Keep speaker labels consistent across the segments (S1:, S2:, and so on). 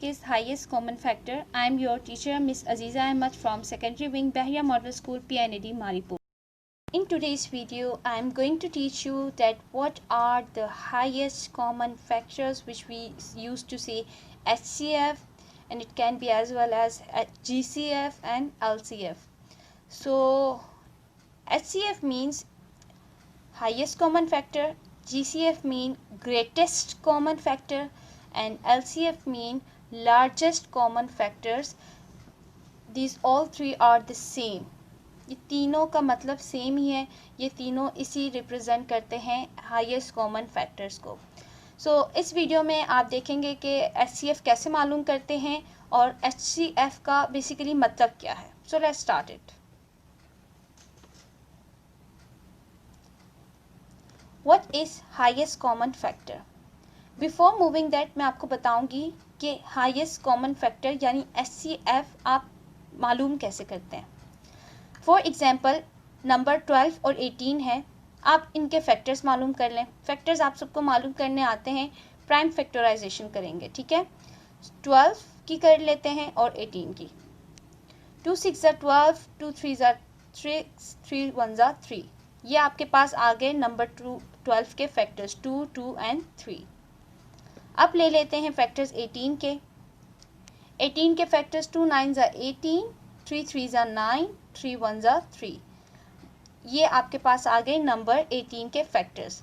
S1: is highest common factor. I am your teacher, Miss Aziza Ahmad from Secondary Wing, Bahia Model School, PNAD, Maripur. In today's video, I am going to teach you that what are the highest common factors, which we used to say HCF, and it can be as well as GCF and LCF. So HCF means highest common factor, GCF mean greatest common factor, and LCF mean largest common factors. These all three are the same. ये तीनों का मतलब same ही है, ये तीनों इसी represent करते हैं हाईएस्ट कॉमन फैक्टर्स को. सो इस वीडियो में आप देखेंगे कि HCF कैसे मालूम करते हैं और HCF का बेसिकली मतलब क्या है. So let's start it. What is highest common factor? Before moving that मैं आपको बताऊंगी कि हाईएस्ट कॉमन फैक्टर यानी HCF आप मालूम कैसे करते हैं. फॉर एग्जाम्पल नंबर 12 और 18 है, आप इनके फैक्टर्स मालूम कर लें. फैक्टर्स आप सबको मालूम करने आते हैं, प्राइम फैक्टराइजेशन करेंगे. ठीक है, 12 की कर लेते हैं और 18 की. 2 6 ज़ा 12, 2 3 ज़ा 6, 3 1 ज़ा 3. ये आपके पास आ गए नंबर 12 के फैक्टर्स 2 2 एंड 3. अब ले लेते हैं फैक्टर्स 18 के. 18 के फैक्टर्स 2 9 ज़ा 18, 3 3 ज़ा 9, 3 1 ज़ा 3. ये आपके पास आ गए नंबर 18 के फैक्टर्स.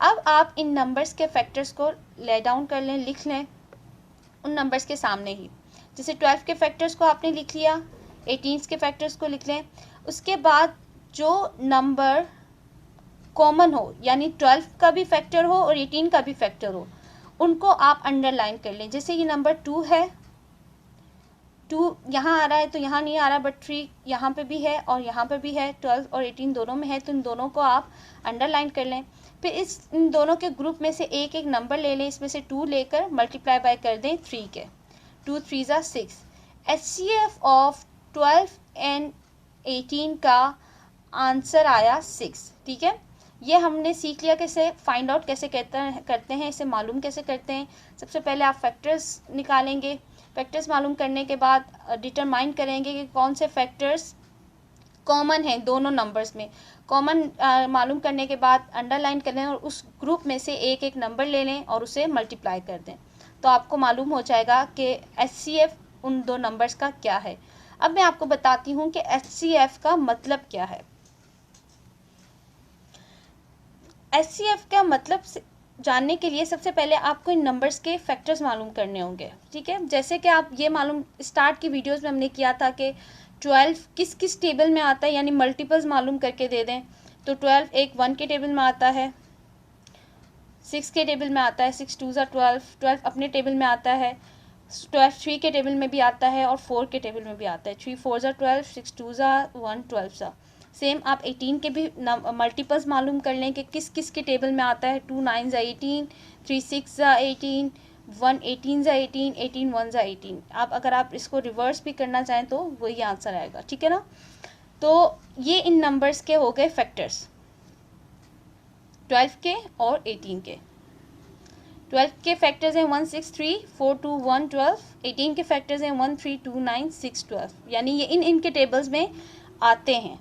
S1: अब आप इन नंबर्स के फैक्टर्स को ले डाउन कर लें, लिख लें उन नंबर्स के सामने ही. जैसे 12 के फैक्टर्स को आपने लिख लिया, 18 के फैक्टर्स को लिख लें. उसके बाद जो नंबर कॉमन हो, यानी 12 का भी फैक्टर हो और 18 का भी फैक्टर हो, उनको आप अंडरलाइन कर लें. जैसे ये नंबर 2 है, 2 यहाँ आ रहा है तो यहाँ नहीं आ रहा, बट 3 यहाँ पे भी है और यहाँ पे भी है. 12 और 18 दोनों में है, तो इन दोनों को आप अंडरलाइन कर लें. फिर इन दोनों के ग्रुप में से एक एक नंबर ले लें, इसमें से 2 लेकर मल्टीप्लाई बाय कर दें 3 के. 2 3 ज़ा 6. HCF ऑफ 12 एंड 18 का आंसर आया 6. ठीक है, ये हमने सीख लिया कैसे फाइंड आउट कैसे करते हैं, इसे मालूम कैसे करते हैं. सबसे पहले आप फैक्टर्स निकालेंगे. फैक्टर्स मालूम करने के बाद डिटरमाइन करेंगे कि कौन से फैक्टर्स कॉमन हैं दोनों नंबर्स में. कॉमन मालूम करने के बाद अंडरलाइन कर लें और उस ग्रुप में से एक एक नंबर ले लें और उसे मल्टीप्लाई कर दें, तो आपको मालूम हो जाएगा कि HCF उन दो नंबर्स का क्या है. अब मैं आपको बताती हूँ कि HCF का मतलब क्या है. HCF का मतलब जानने के लिए सबसे पहले आपको इन नंबर्स के फैक्टर्स मालूम करने होंगे. ठीक है, जैसे कि आप ये मालूम स्टार्ट की वीडियोस में हमने किया था कि 12 किस किस टेबल में आता है, यानी मल्टीपल्स मालूम करके दे दें. तो 12 एक 1 के टेबल में आता है, 6 के टेबल में आता है, 6 2 ज़ा 12, 12 अपने टेबल में आता है, 12 3 के टेबल में भी आता है और 4 के टेबल में भी आता है. 3 4 ज़ा 12, 6 2 ज़ा 1, 12 ज़ा. सेम आप 18 के भी मल्टीपल्स मालूम कर लें कि किस किस के टेबल में आता है. 2 9 ज़ा 18, 3 6 ज़ा 18, 1 18 ज़ा 18, 18 1 ज़ा 18. आप अगर आप इसको रिवर्स भी करना चाहें तो वही आंसर आएगा. ठीक है ना. तो ये इन नंबर्स के हो गए फैक्टर्स, 12 के और 18 के. 12 के फैक्टर्स हैं 1 6 3 4 2 1 12. 18 के फैक्टर्स हैं 1 3 2 9 6 12. यानी ये इनके टेबल्स में आते हैं.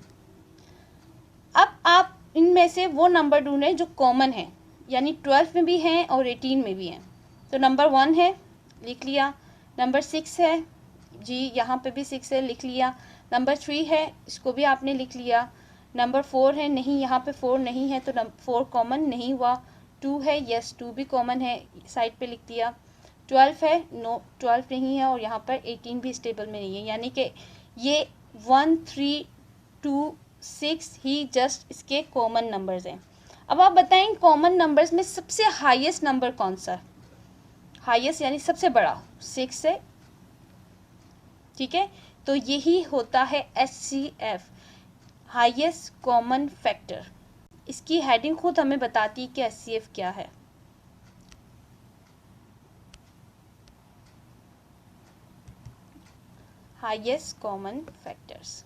S1: अब आप इनमें से वो नंबर ढूंढें जो कॉमन है, यानी 12 में भी हैं और 18 में भी हैं. तो नंबर 1 है, लिख लिया. नंबर 6 है जी, यहाँ पे भी 6 है, लिख लिया. नंबर 3 है, इसको भी आपने लिख लिया. नंबर 4 है, नहीं यहाँ पे 4 नहीं है तो 4 कॉमन नहीं हुआ. 2 है, यस 2 भी कॉमन है, साइड पे लिख दिया. 12 है, नो 12 नहीं है और यहाँ पर 18 भी इस टेबल में नहीं है. यानी कि ये 1 3 2 6 ही जस्ट इसके कॉमन नंबर्स हैं. अब आप बताएं कॉमन नंबर्स में सबसे हाईएस्ट नंबर कौन सा. हाईएस्ट यानी सबसे बड़ा 6 है. ठीक है, तो यही होता है HCF, हाईएस्ट कॉमन फैक्टर. इसकी हेडिंग खुद हमें बताती है कि HCF क्या है. हाईएस्ट कॉमन फैक्टर्स,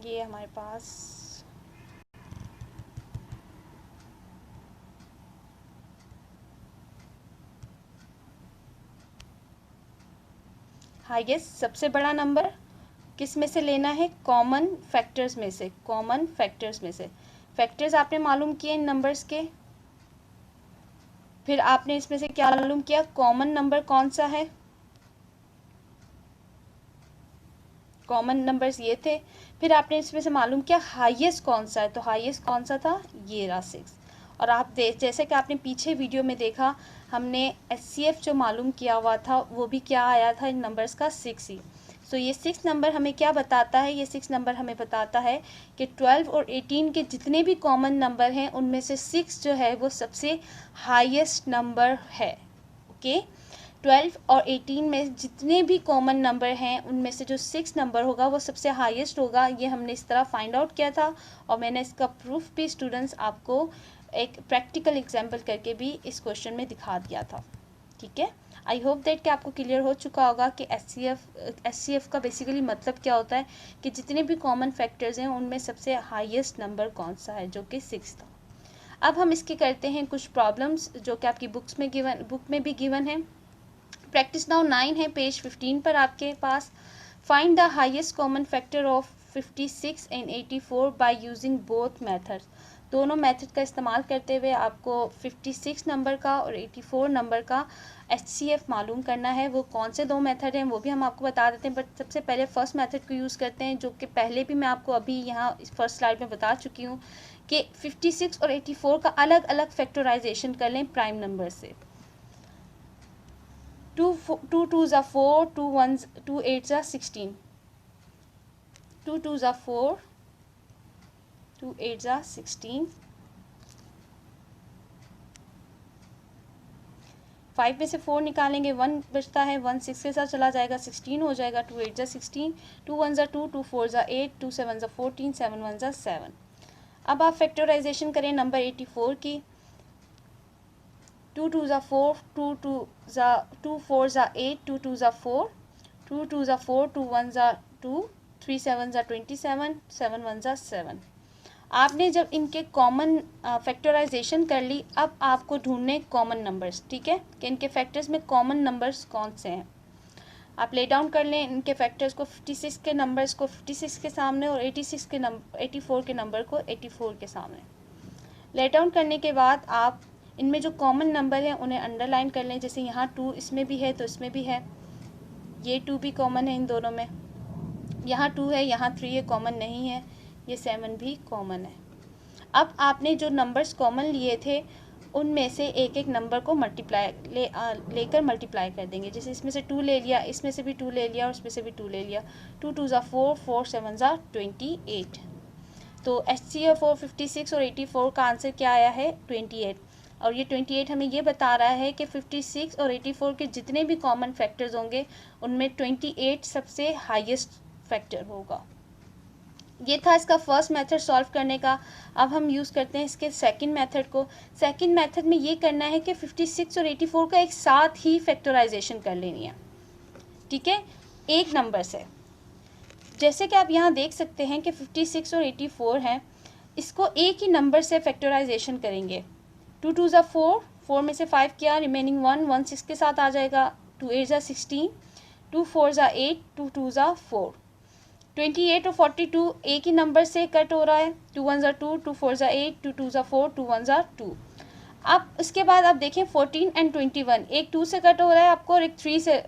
S1: ये हमारे पास हाईएस्ट सबसे बड़ा नंबर किस में से लेना है, कॉमन फैक्टर्स में से, कॉमन फैक्टर्स में से। फैक्टर्स आपने मालूम किए इन नंबर्स के, फिर आपने इसमें से क्या मालूम किया, कॉमन नंबर कौन सा है, कॉमन नंबर्स ये थे। फिर आपने इसमें से मालूम किया हाईएस्ट कौन सा है, तो हाईएस्ट कौन सा था, ये रहा 6। और आप जैसे कि आपने पीछे वीडियो में देखा, हमने एचसीएफ जो मालूम किया हुआ था वो भी क्या आया था इन नंबर्स का, 6 ही। सो ये 6 नंबर हमें क्या बताता है, ये 6 नंबर हमें बताता है कि 12 और 18 के जितने भी कॉमन नंबर हैं उनमें से 6 जो है वो सबसे हाईएस्ट नंबर है। ओके, 12 और 18 में जितने भी कॉमन नंबर हैं उनमें से जो 6 नंबर होगा वो सबसे हाईएस्ट होगा। ये हमने इस तरह फाइंड आउट किया था और मैंने इसका प्रूफ भी स्टूडेंट्स आपको एक प्रैक्टिकल एग्जाम्पल करके भी इस क्वेश्चन में दिखा दिया था। ठीक है, आई होप दैट कि आपको क्लियर हो चुका होगा कि एचसीएफ का बेसिकली मतलब क्या होता है कि जितने भी कॉमन फैक्टर्स हैं उनमें सबसे हाईएस्ट नंबर कौन सा है, जो कि 6 था। अब हम इसके करते हैं कुछ प्रॉब्लम्स जो कि आपकी बुक में भी गिवन है। प्रैक्टिस नाउ 9 है, पेज 15 पर आपके पास। Find the highest common factor of 56 and 84 by using both methods. दोनों मेथड का इस्तेमाल करते हुए आपको 56 नंबर का और 84 नंबर का एचसीएफ मालूम करना है। वो कौन से दो मेथड हैं वो भी हम आपको बता देते हैं, बट सबसे पहले फर्स्ट मेथड को यूज़ करते हैं, जो कि पहले भी मैं आपको अभी यहाँ इस फर्स्ट स्लाइड में बता चुकी हूँ कि 56 और 84 का अलग अलग फैक्टराइजेशन कर लें प्राइम नंबर से। 2 2s are 4, 2 8s are 16, 2 2s are 4, 2 8s are 16, 5 में से 4 निकालेंगे 1 बचता है, 1 6 के साथ चला जाएगा 16 हो जाएगा, 2 8s are 16, 2 1s are 2, 2 4s are 8, 2 7s are 14, 7 1s are 7। अब आप फैक्टराइजेशन करें नंबर 84 की। 2 2s are 4, 2 4s are 8, 2 2s are 4, 2 2s are 4, 2 1s are 2, 3 7s are 27, 7 1s are 7। आपने जब इनके कॉमन फैक्टराइजेशन कर ली, अब आपको ढूंढने कॉमन नंबर्स। ठीक है, कि इनके फैक्टर्स में कॉमन नंबर्स कौन से हैं। आप ले डाउन कर लें इनके फैक्टर्स को, 56 के नंबर्स को 56 के सामने और 84 के नंबर को 84 के सामने। ले डाउन करने के बाद आप इनमें जो कॉमन नंबर हैं उन्हें अंडरलाइन कर लें। जैसे यहाँ 2 इसमें भी है तो इसमें भी है, ये 2 भी कॉमन है इन दोनों में, यहाँ 2 है, यहाँ 3 है, कॉमन नहीं है, ये 7 भी कॉमन है। अब आपने जो नंबर्स कॉमन लिए थे उनमें से एक एक नंबर को लेकर मल्टीप्लाई कर देंगे। जैसे इसमें से 2 ले लिया, इसमें से भी 2 ले लिया और इसमें से भी 2 ले लिया, 2 2s are 4, 4 7s are 28। तो एचसीएफ और 56 और 84 का आंसर क्या आया है, 28। और ये 28 हमें ये बता रहा है कि 56 और 84 के जितने भी कॉमन फैक्टर्स होंगे उनमें 28 सबसे हाईएस्ट फैक्टर होगा। ये था इसका फर्स्ट मेथड सॉल्व करने का। अब हम यूज़ करते हैं इसके सेकंड मेथड को। सेकंड मेथड में ये करना है कि 56 और 84 का एक साथ ही फैक्टराइजेशन कर लेनी है। ठीक है, एक नंबर से। जैसे कि आप यहाँ देख सकते हैं कि 56 और 84 हैं, इसको एक ही नंबर से फैक्टराइजेशन करेंगे। 2 2s are 4, 4 में से 5 किया, रिमेनिंग 1, 1 6 के साथ आ जाएगा, 2 8s are 16, 2 4s are 8, 2 2s are 4। 28 और 42 एक ही नंबर से कट हो रहा है, 2 1s are 2, 2 4s are 8, 2 2s are 4, 2 1s are 2। अब इसके बाद आप देखें 14 एंड 21, एक 2 से कट हो रहा है आपको और एक 3 से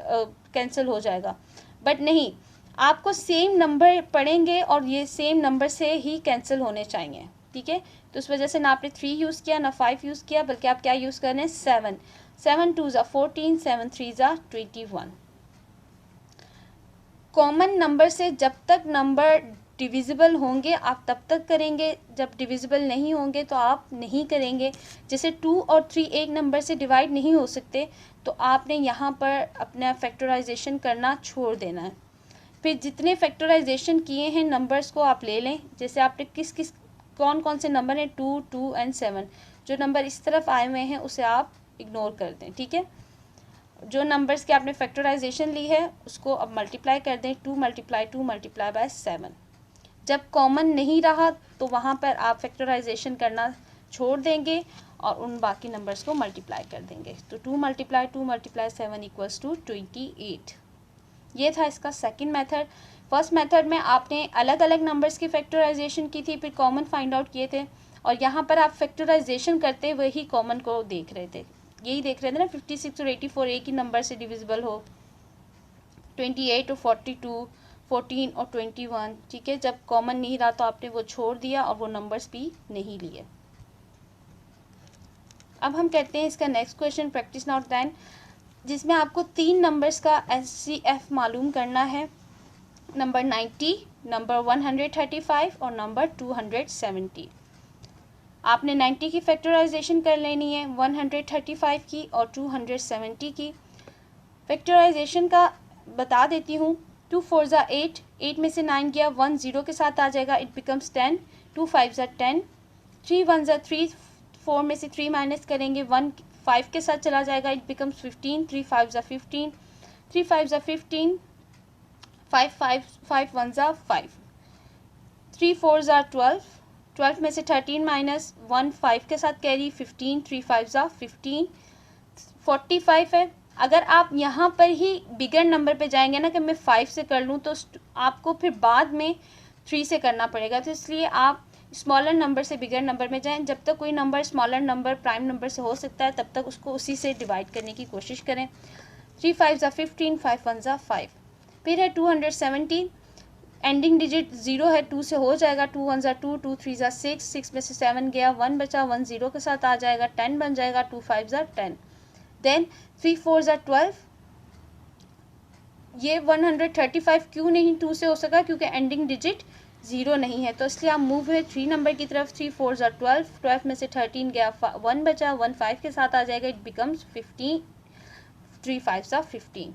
S1: कैंसिल हो जाएगा, बट नहीं, आपको सेम नंबर पढ़ेंगे और ये सेम नंबर से ही कैंसिल होने चाहिए। ठीक है, तो उस वजह से ना आपने 3 यूज़ किया ना 5 यूज़ किया, बल्कि आप क्या यूज़ कर रहे हैं, 7। 7 2s are 14, 7 3s are 21। Common number से जब तक नंबर डिविजिबल होंगे आप तब तक करेंगे, जब डिविजिबल नहीं होंगे तो आप नहीं करेंगे। जैसे 2 और 3 एक नंबर से डिवाइड नहीं हो सकते तो आपने यहाँ पर अपना फैक्टराइजेशन करना छोड़ देना है। फिर जितने फैक्टराइजेशन किए हैं नंबर्स को आप ले लें। जैसे आपने कौन कौन से नंबर हैं, 2 2 एंड 7, जो नंबर इस तरफ आए हुए हैं उसे आप इग्नोर कर दें। ठीक है, जो नंबर्स के आपने फैक्टराइजेशन ली है उसको अब मल्टीप्लाई कर दें, 2 मल्टीप्लाई बाय 7। जब कॉमन नहीं रहा तो वहाँ पर आप फैक्टराइजेशन करना छोड़ देंगे और उन बाकी नंबर्स को मल्टीप्लाई कर देंगे। तो 2 मल्टीप्लाई 7 इक्वल्स टू 28। ये था इसका सेकंड मेथड। फर्स्ट मेथड में आपने अलग अलग नंबर्स की फैक्टराइजेशन की थी, फिर कॉमन फाइंड आउट किए थे, और यहाँ पर आप फैक्टराइजेशन करते वही कॉमन को देख रहे थे। यही देख रहे थे ना, 56 और 84 एक ही नंबर से डिविजिबल हो, 28 और 42, 14 और 21, ठीक है। जब कॉमन नहीं रहा तो आपने वो छोड़ दिया और वो नंबर्स भी नहीं लिए। अब हम करते हैं इसका नेक्स्ट क्वेश्चन, प्रैक्टिस नॉट 10, जिसमें आपको 3 नंबर्स का SCF मालूम करना है, नंबर 90, नंबर 135 और नंबर 270। आपने 90 की फैक्टराइजेशन कर लेनी है, 135 की और 270 की। फैक्टराइजेशन का बता देती हूँ, 2 4 ज़ा 8, 8 में से 9 गया, 1 0 के साथ आ जाएगा, इट बिकम्स 10, 2 5 ज़ा 10, 3 1 ज़ा 3, 4 में से 3 माइनस करेंगे, 1 5 के साथ चला जाएगा, इट बिकम्स 15, 3 5 ज़ा 15, 3 5 ज़ा 15, 5 5 5 1 ज़ा 5, 3 4 ज़ा 12, 12 में से 13 माइनस 1 5 के साथ कैरी, 15, 3 5 ज़ा 15, 45 है। अगर आप यहाँ पर ही बिगर नंबर पे जाएंगे ना कि मैं 5 से कर लूँ, तो आपको फिर बाद में 3 से करना पड़ेगा, तो इसलिए आप स्मॉलर नंबर से बिगर नंबर में जाएं। जब तक कोई number smaller number prime number से हो सकता है, तब तक उसको उसी से डिवाइड करने की कोशिश करें। 3 5 ज़ा 15, 5 1 ज़ा 5। फिर है 270, एंडिंग डिजिट 0 है, 2 से हो जाएगा, 2 1 ज़ा 2, 2 3 ज़ा 6, 6 में से 7 गया, 1 बचा, 1 0 के साथ आ जाएगा, 10 बन जाएगा, 2 5 ज़ा 10। देन 3 4 ज़ा 12, ये 135 क्यों नहीं 2 से हो सका, क्योंकि एंडिंग डिजिट 0 नहीं है, तो इसलिए आप मूव हुए 3 नंबर की तरफ। 3 4 ज़ा 12, 12 में से 13 गया, 1 बचा, 1 5 के साथ आ जाएगा, इट बिकम्स 15, 3 5 ज़ा 15।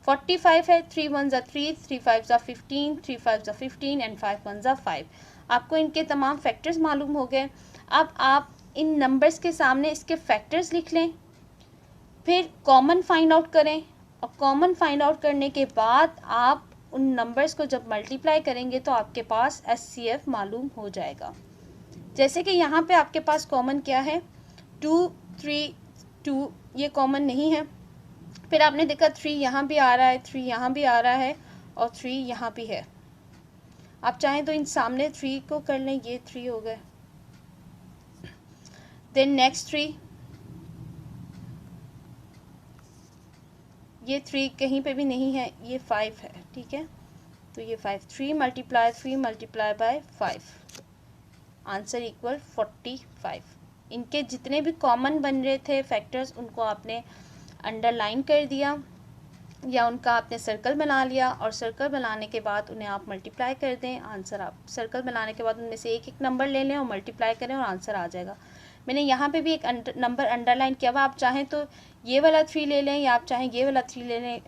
S1: 45 है, 3 1 ज़ा 3, 3 5 ज़ा 15, 3 5 ज़ा 15 एंड 5 1 ज़ा 5। आपको इनके तमाम फैक्टर्स मालूम हो गए। अब आप इन नंबर्स के सामने इसके फैक्टर्स लिख लें, फिर कॉमन फाइंड आउट करें, और कॉमन फाइंड आउट करने के बाद आप उन नंबर्स को जब मल्टीप्लाई करेंगे तो आपके पास SCF मालूम हो जाएगा। जैसे कि यहाँ पे आपके पास कॉमन क्या है, 2 3 2, ये कॉमन नहीं है। फिर आपने देखा 3 यहाँ भी आ रहा है, 3 यहाँ भी आ रहा है, और 3 यहाँ भी है। आप चाहें तो इन सामने 3 को कर लें, ये 3 हो गए। देन नेक्स्ट 3, ये 3 कहीं पे भी नहीं है, ये 5 है, ठीक है, तो ये 5, 3 मल्टीप्लाई बाय 5, आंसर इक्वल 45। इनके जितने भी कॉमन बन रहे थे फैक्टर्स, उनको आपने अंडरलाइन कर दिया या उनका आपने सर्कल बना लिया, और सर्कल बनाने के बाद उन्हें आप मल्टीप्लाई कर दें, आंसर आप सर्कल बनाने के बाद उनमें से एक एक नंबर ले लें और मल्टीप्लाई करें और आंसर आ जाएगा। मैंने यहाँ पे भी एक नंबर अंडरलाइन किया हुआ, आप चाहें तो ये वाला 3 ले लें या आप चाहें ये वाला 3 ले लें,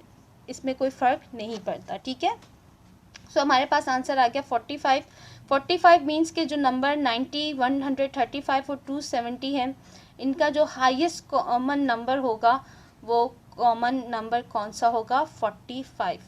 S1: इसमें कोई फ़र्क नहीं पड़ता, ठीक है। सो हमारे पास आंसर आ गया 45। 45 मीन्स के जो नंबर 90, 135 और 270 हैं, इनका जो हाईएस्ट कॉमन नंबर होगा वो कॉमन नंबर कौन सा होगा, 45।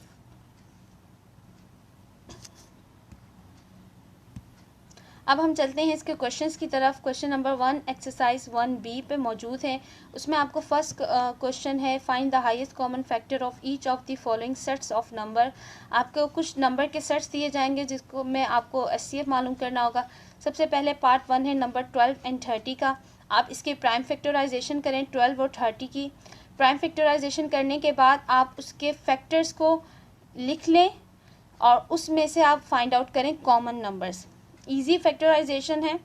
S1: अब हम चलते हैं इसके क्वेश्चंस की तरफ। क्वेश्चन नंबर 1 एक्सरसाइज 1B पे मौजूद है। उसमें आपको फर्स्ट क्वेश्चन है, find the highest common factor of each of the following sets of number. आपको कुछ नंबर के सेट्स दिए जाएंगे जिसको में आपको SCF मालूम करना होगा। सबसे पहले पार्ट 1 है नंबर 12 एंड 30 का। आप इसके प्राइम फैक्टराइजेशन करें 12 और 30 की। प्राइम फैक्टराइजेशन करने के बाद आप उसके फैक्टर्स को लिख लें और उसमें से आप फाइंड आउट करें कॉमन नंबर्स। इजी फैक्टराइजेशन है,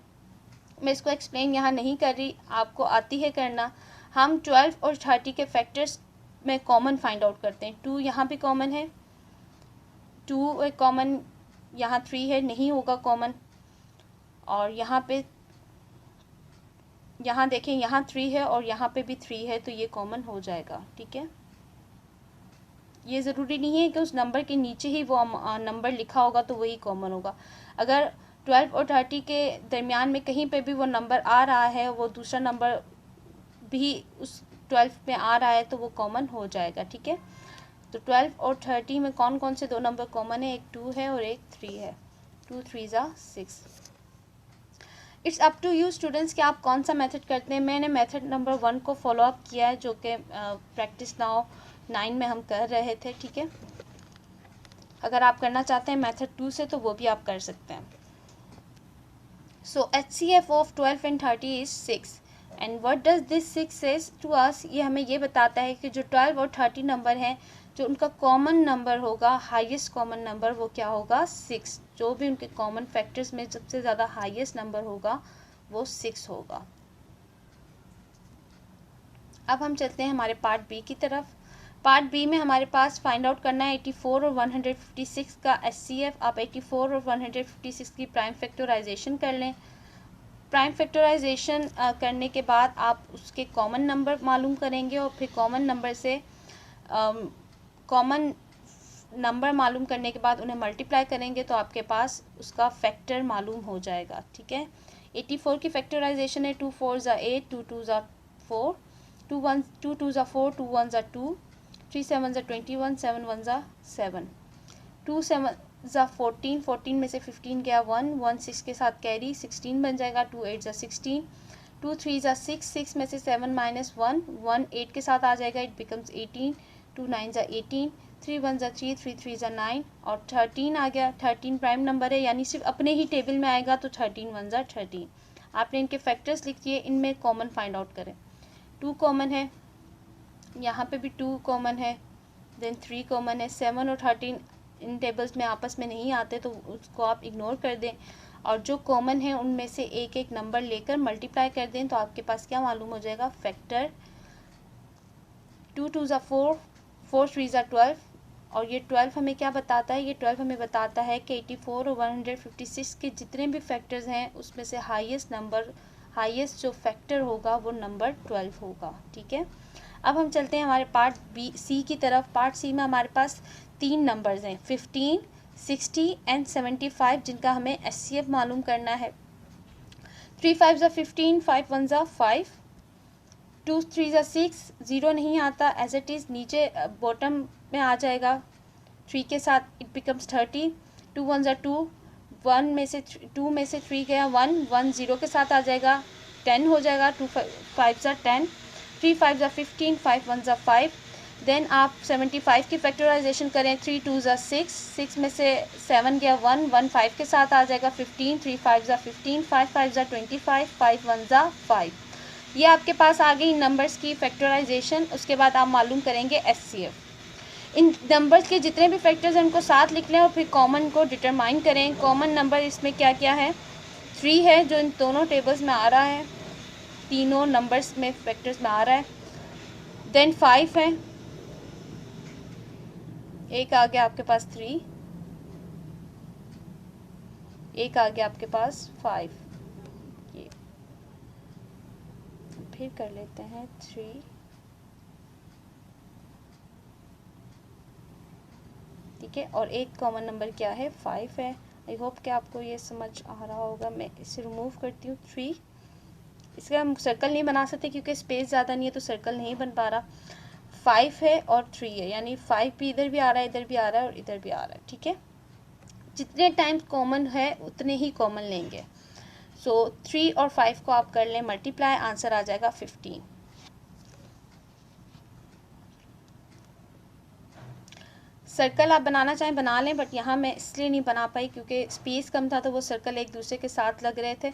S1: मैं इसको एक्सप्लेन यहाँ नहीं कर रही, आपको आती है करना। हम 12 और 30 के फैक्टर्स में कॉमन फाइंड आउट करते हैं। 2 यहाँ भी कॉमन है, 2 कॉमन, यहाँ 3 है, नहीं होगा कॉमन, और यहाँ पे यहाँ देखें यहाँ 3 है और यहाँ पे भी 3 है, तो ये कॉमन हो जाएगा, ठीक है। ये ज़रूरी नहीं है कि उस नंबर के नीचे ही वो नंबर लिखा होगा तो वही कॉमन होगा। अगर 12 और 30 के दरमियान में कहीं पे भी वो नंबर आ रहा है, वो दूसरा नंबर भी उस 12 में आ रहा है, तो वो कॉमन हो जाएगा, ठीक है। तो 12 और 30 में कौन कौन से 2 नंबर कॉमन है, एक 2 है और एक 3 है। 2 3 ज़ा 6। It's up to you students कि आप कौन सा मेथड करते हैं। मैंने मेथड नंबर 1 को फॉलो अप किया है, जो कि प्रैक्टिस नाउ 9 में हम कर रहे थे, ठीक है। अगर आप करना चाहते हैं मेथड 2 से तो वो भी आप कर सकते हैं। So HCF of 12 and 30 is 6 and what does this 6 says to us, ये हमें ये बताता है कि जो 12 और 30 नंबर हैं, जो उनका कॉमन नंबर होगा, हाईएस्ट कॉमन नंबर, वो क्या होगा 6। जो भी उनके कॉमन फैक्टर्स में सबसे ज़्यादा हाईएस्ट नंबर होगा वो 6 होगा। अब हम चलते हैं हमारे पार्ट बी की तरफ। पार्ट बी में हमारे पास फाइंड आउट करना है 84 और 156 का HCF। आप 84 और 156 की प्राइम फैक्टराइजेशन कर लें। प्राइम फैक्टराइजेशन करने के बाद आप उसके कॉमन नंबर मालूम करेंगे और फिर कॉमन नंबर से कॉमन नंबर मालूम करने के बाद उन्हें मल्टीप्लाई करेंगे तो आपके पास उसका फैक्टर मालूम हो जाएगा। ठीक है, 84 की फैक्टराइजेशन है 2 4 ज़ा 8, 2 2 ज़ा 4, 2 2 ज़ा 4, 2 1 ज़ा 2, 3 7 ज़ा 21, 7 1 ज़ा 7, 2 7 ज़ा 14, 14 में से 15 गया 1, 1 6 के साथ कैरी 16 बन जाएगा, 2 8 ज़ा 16, 2 3 ज़ा 6, 6 में से 7 माइनस 1, 1 8 के साथ आ जाएगा, इट बिकम्स 18, 2 9 ज़ा 18, 3 1 ज़ा 3, 3 3 ज़ा 9 और 13 आ गया। 13 प्राइम नंबर है, यानी सिर्फ अपने ही टेबल में आएगा तो 13 1 ज़ा 13। आपने इनके फैक्टर्स लिख दिए, इनमें कॉमन फाइंड आउट करें। 2 कॉमन है, यहाँ पे भी 2 कॉमन है, देन 3 कॉमन है। 7 और 13 इन टेबल्स में आपस में नहीं आते तो उसको आप इग्नोर कर दें और जो कॉमन है उनमें से एक एक नंबर लेकर मल्टीप्लाई कर दें तो आपके पास क्या मालूम हो जाएगा फैक्टर। 2 2 ज़ा 4, 4 3 ज़ा 12 और ये 12 हमें क्या बताता है, ये 12 हमें बताता है कि 84 और 156 के जितने भी फैक्टर्स हैं उसमें से हाईएस्ट जो फैक्टर होगा वो नंबर 12 होगा। ठीक है, अब हम चलते हैं हमारे पार्ट बी सी की तरफ। पार्ट सी में हमारे पास 3 नंबर्स हैं 15, 60 एंड 75 जिनका हमें HCF मालूम करना है। 3 5 ज़ा 15, 5 1 ज़ा 5, 2 3 ज़ा 6, 0 नहीं आता एज इट इज़, नीचे बॉटम में आ जाएगा 3 के साथ, इट बिकम्स 30, 2 1 ज़ा 2, 1 में से 2 में से 3 गया 1, 1 0 के साथ आ जाएगा 10 हो जाएगा, 2 5 ज़ा 10, 3 5 ज़ा 15, 5 1 ज़ा 5। देन आप 75 की फैक्टराइजेशन करें, 3 2 ज़ा 6, 6 में से 7 गया 1, 1 5 के साथ आ जाएगा 15, 3 5 ज़ा 15, 5 5 ज़ा 25, 5 1 ज़ा 5। ये आपके पास आ गई नंबर्स की फैक्टराइजेशन। उसके बाद आप मालूम करेंगे HCF। इन नंबर्स के जितने भी फैक्टर्स हैं उनको साथ लिख लें और फिर कॉमन को डिटरमाइन करें। कॉमन नंबर इसमें क्या क्या है, 3 है जो इन दोनों टेबल्स में आ रहा है, तीनों नंबर्स में फैक्टर्स में आ रहा है। देन 5 है, एक आ गया आपके पास 3, एक आ गया आपके पास 5, ये फिर कर लेते हैं 3, ठीक है, और एक कॉमन नंबर क्या है 5 है। आई होप कि आपको ये समझ आ रहा होगा। मैं इसे रिमूव करती हूँ 3, इसका हम सर्कल नहीं बना सकते क्योंकि स्पेस ज़्यादा नहीं है तो सर्कल नहीं बन पा रहा। 5 है और 3 है, यानी 5 भी इधर भी आ रहा है, इधर भी आ रहा है और इधर भी आ रहा है। ठीक है, जितने टाइम्स कॉमन है उतने ही कॉमन लेंगे। सो 3 और 5 को आप कर लें मल्टीप्लाई, आंसर आ जाएगा 15। सर्कल आप बनाना चाहें बना लें, बट यहाँ मैं इसलिए नहीं बना पाई क्योंकि स्पेस कम था तो वो सर्कल एक दूसरे के साथ लग रहे थे,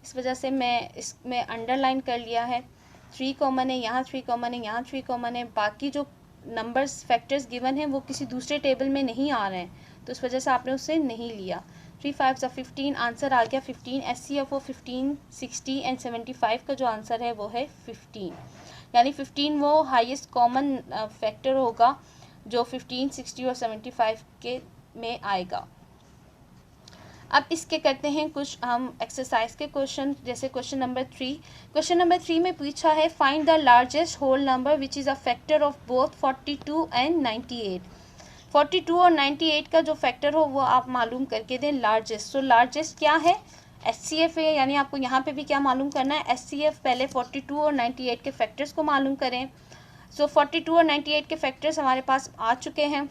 S1: इस वजह से मैं इसमें अंडरलाइन कर लिया है। 3 कॉमन है, यहाँ 3 कॉमन है, यहाँ 3 कॉमन है, बाकी जो नंबर्स फैक्टर्स गिवन हैं वो किसी दूसरे टेबल में नहीं आ रहे हैं तो इस वजह से आपने उसे नहीं लिया। 3 5 ज़ा 15, आंसर आ गया 15। HCF वो 15, 60 एंड 75 का जो आंसर है वो है 15, यानी 15 वो हाईएस्ट कॉमन फैक्टर होगा जो 15, 60 और 75 के में आएगा। अब इसके करते हैं कुछ हम एक्सरसाइज के क्वेश्चन, जैसे क्वेश्चन नंबर 3। क्वेश्चन नंबर 3 में पूछा है find the largest whole number which is a factor of both 42 and 98। 42 और 98 का जो फैक्टर हो वो आप मालूम करके दें लार्जेस्ट। सो लार्जेस्ट क्या है, HCF है, यानी आपको यहाँ पे भी क्या मालूम करना है HCF। पहले 42 और 98 के फैक्टर्स को मालूम करें। सो 42 और 98 के फैक्टर्स हमारे पास आ चुके हैं।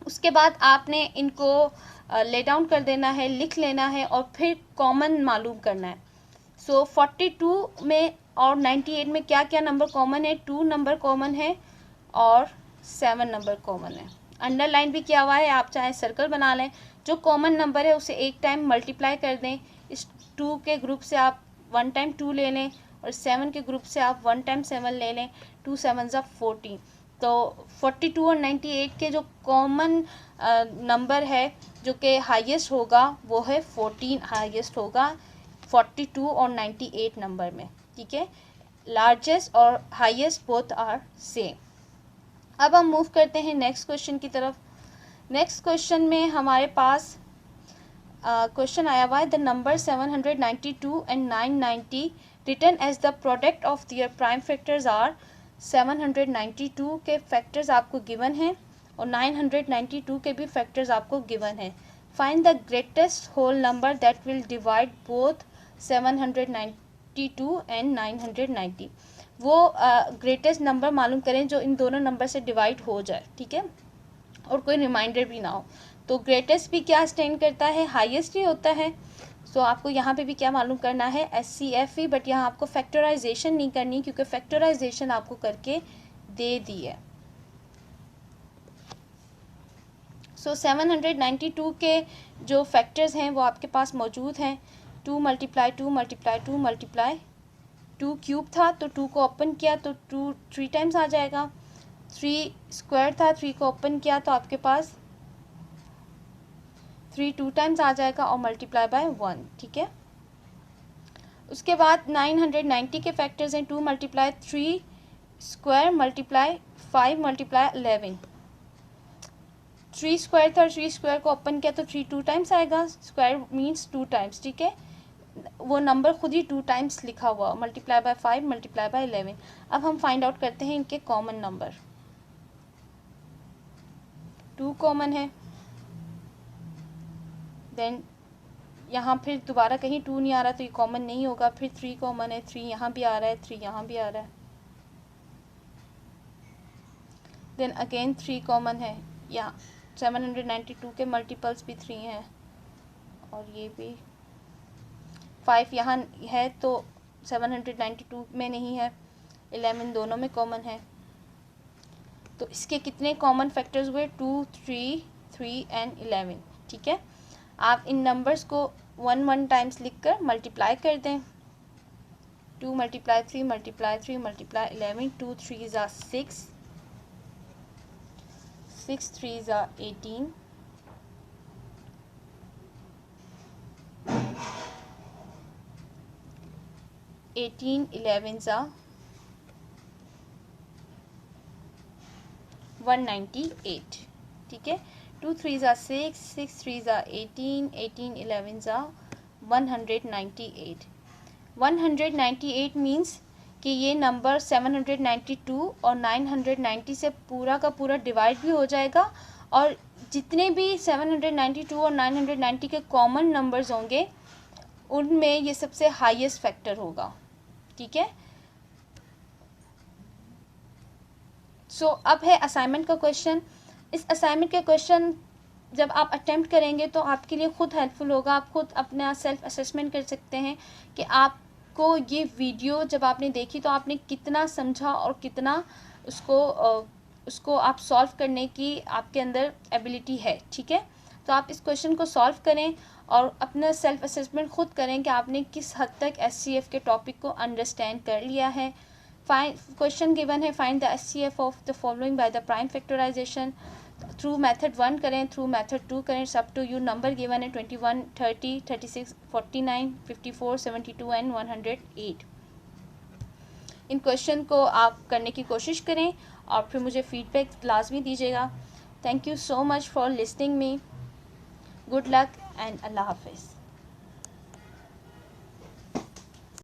S1: उसके बाद आपने इनको ले डाउन कर देना है, लिख लेना है और फिर कॉमन मालूम करना है। सो 42 में और 98 में क्या क्या नंबर कॉमन है, 2 नंबर कॉमन है और 7 नंबर कॉमन है। अंडरलाइन भी किया हुआ है, आप चाहे सर्कल बना लें। जो कॉमन नंबर है उसे एक टाइम मल्टीप्लाई कर दें। इस 2 के ग्रुप से आप 1 टाइम 2 ले लें और 7 के ग्रुप से आप 1 टाइम 7 ले लें। 2 7 ज़ा 14। तो 42 और 98 के जो कॉमन नंबर है जो कि हाईएस्ट होगा वो है 14 हाईएस्ट होगा 42 और 98 नंबर में, ठीक है। लार्जेस्ट और हाईएस्ट बोथ आर सेम। अब हम मूव करते हैं नेक्स्ट क्वेश्चन की तरफ। नेक्स्ट क्वेश्चन में हमारे पास क्वेश्चन आया हुआ है, the number 792 and 990 written as the product of their prime factors are. 792 के फैक्टर्स आपको गिवन हैं और 992 के भी फैक्टर्स आपको गिवन हैं। Find the greatest whole number that will divide both 792 and 990। वो ग्रेटेस्ट नंबर मालूम करें जो इन दोनों नंबर से डिवाइड हो जाए, ठीक है, और कोई रिमाइंडर भी ना हो। तो ग्रेटेस्ट भी क्या स्टैंड करता है, हाईएस्ट ही होता है। सो आपको यहाँ पे भी क्या मालूम करना है, SCF ही, बट यहाँ आपको फैक्टराइजेशन नहीं करनी क्योंकि फैक्टराइजेशन आपको करके दे दी है। सो 792 के जो फैक्टर्स हैं वो आपके पास मौजूद हैं। 2 मल्टीप्लाई 2 मल्टीप्लाई 2 मल्टीप्लाई 2 क्यूब था तो 2 को ओपन किया तो 2 3 टाइम्स आ जाएगा। 3 स्क्वायर था, 3 को ओपन किया तो आपके पास 3 2 टाइम्स आ जाएगा और मल्टीप्लाई बाय 1, ठीक है। उसके बाद 990 के फैक्टर्स हैं 2 multiply 3 square multiply 5 multiply 11। 3 square था, 3 स्क्वायर को ओपन किया तो 3 2 टाइम्स आएगा, स्क्वायर मीन्स 2 टाइम्स, ठीक है। वो नंबर खुद ही 2 टाइम्स लिखा हुआ, मल्टीप्लाई बाय 5 मल्टीप्लाई बाय 11। अब हम फाइंड आउट करते हैं इनके कॉमन नंबर। 2 कॉमन है, देन यहाँ फिर दोबारा कहीं 2 नहीं आ रहा तो ये कॉमन नहीं होगा। फिर 3 कॉमन है, 3 यहाँ भी आ रहा है, 3 यहाँ भी आ रहा है। देन अगेन 3 कॉमन है, यहाँ 792 के मल्टीपल्स भी 3 हैं और ये भी 5 यहाँ है तो 792 में नहीं है। 11 दोनों में कॉमन है। तो इसके कितने कॉमन फैक्टर्स हुए, 2 3 3 एंड 11, ठीक है। आप इन नंबर्स को 1 1 टाइम्स लिखकर मल्टीप्लाई कर दें। 2 मल्टीप्लाई 3 मल्टीप्लाई 3 मल्टीप्लाई 11, 2 3 ज़ा 6, 6 3 ज़ा 18, 18 11 ज़ा 198, ठीक है। 2 3 ज़ा 6, 6 3 ज़ा 18, 18 11 ज़ा 198। 198 मीन्स कि ये नंबर 792 और 990 से पूरा का पूरा डिवाइड भी हो जाएगा और जितने भी 792 और 990 के कॉमन नंबर्स होंगे उनमें ये सबसे हाईएस्ट फैक्टर होगा, ठीक है। सो अब है असाइनमेंट का क्वेश्चन। इस असाइनमेंट के क्वेश्चन जब आप अटेम्प्ट करेंगे तो आपके लिए खुद हेल्पफुल होगा। आप खुद अपना सेल्फ असेसमेंट कर सकते हैं कि आपको ये वीडियो जब आपने देखी तो आपने कितना समझा और कितना उसको आप सॉल्व करने की आपके अंदर एबिलिटी है, ठीक है। तो आप इस क्वेश्चन को सॉल्व करें और अपना सेल्फ असेसमेंट खुद करें कि आपने किस हद तक SCF के टॉपिक को अंडरस्टैंड कर लिया है। क्वेश्चन गिवन है, find the SCF of the following by the prime factorisation. Through method 1 करें, थ्रू मेथड 2 करें, सब टू यू। नंबर गिवन है 21 30 36 49 54 72 एंड 108। इन क्वेश्चन को आप करने की कोशिश करें और फिर मुझे फीडबैक लाजमी दीजिएगा। Thank you so much for listening me. Good luck and अल्लाह हाफिज़।